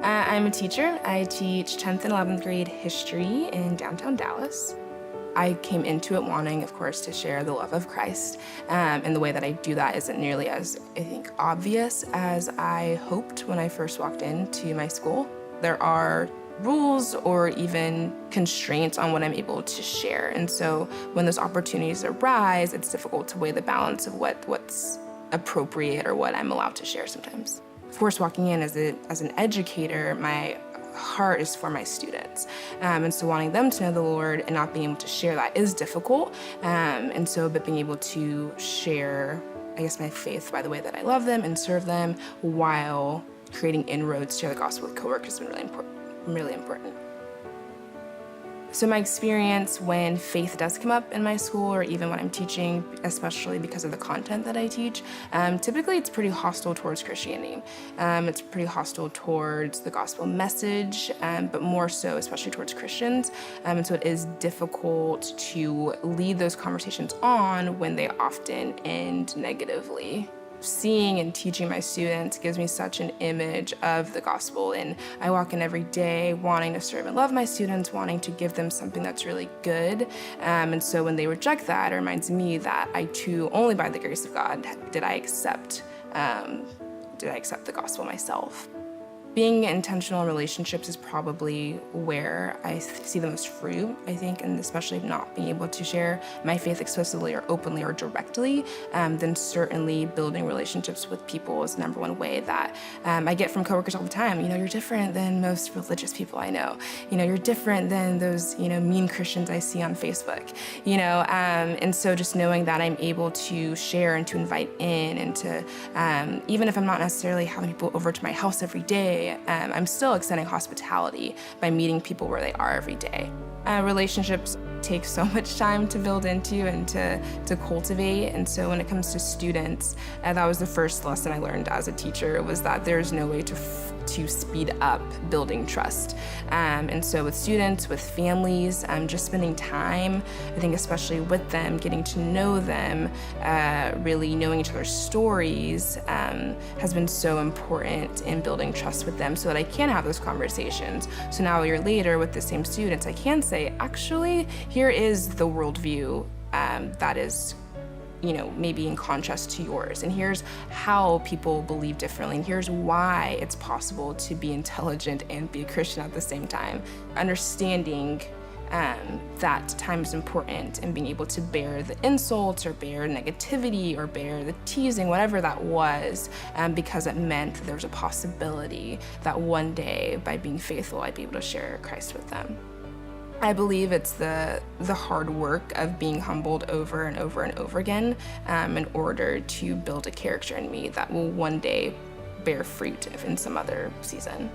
I'm a teacher. I teach 10th and 11th grade history in downtown Dallas. I came into it wanting, of course, to share the love of Christ, and the way that I do that isn't nearly as, I think, obvious as I hoped when I first walked into my school. There are rules or even constraints on what I'm able to share, and so when those opportunities arise, it's difficult to weigh the balance of what's appropriate or what I'm allowed to share sometimes. Of course, walking in as an educator, my heart is for my students. And so wanting them to know the Lord and not being able to share that is difficult. But being able to share, I guess, my faith by the way that I love them and serve them while creating inroads to share the gospel with coworkers has been really important. So my experience when faith does come up in my school or even when I'm teaching, especially because of the content that I teach, typically it's pretty hostile towards Christianity. It's pretty hostile towards the gospel message, but more so especially towards Christians. And so it is difficult to lead those conversations on when they often end negatively. Seeing and teaching my students gives me such an image of the gospel, and I walk in every day wanting to serve and love my students, wanting to give them something that's really good. And so when they reject that, it reminds me that I too, only by the grace of God, did I accept the gospel myself. Being intentional in relationships is probably where I see the most fruit, I think, and especially not being able to share my faith explicitly or openly or directly, then certainly building relationships with people is the number one way that I get from coworkers all the time. You know, you're different than most religious people I know. You know, you're different than those, mean Christians I see on Facebook. And so just knowing that I'm able to share and to invite in and to, even if I'm not necessarily having people over to my house every day, I'm still extending hospitality by meeting people where they are every day. Relationships take so much time to build into and to cultivate, and so when it comes to students, that was the first lesson I learned as a teacher, was that there's no way to speed up building trust. And so with students, with families, just spending time, I think especially with them, getting to know them, really knowing each other's stories has been so important in building trust with them so that I can have those conversations. So now a year later with the same students, I can say, actually, here is the worldview that is maybe in contrast to yours. And here's how people believe differently. And here's why it's possible to be intelligent and be a Christian at the same time. Understanding that time is important and being able to bear the insults or bear negativity or bear the teasing, whatever that was, because it meant that there was a possibility that one day, by being faithful, I'd be able to share Christ with them. I believe it's the hard work of being humbled over and over and over again in order to build a character in me that will one day bear fruit in some other season.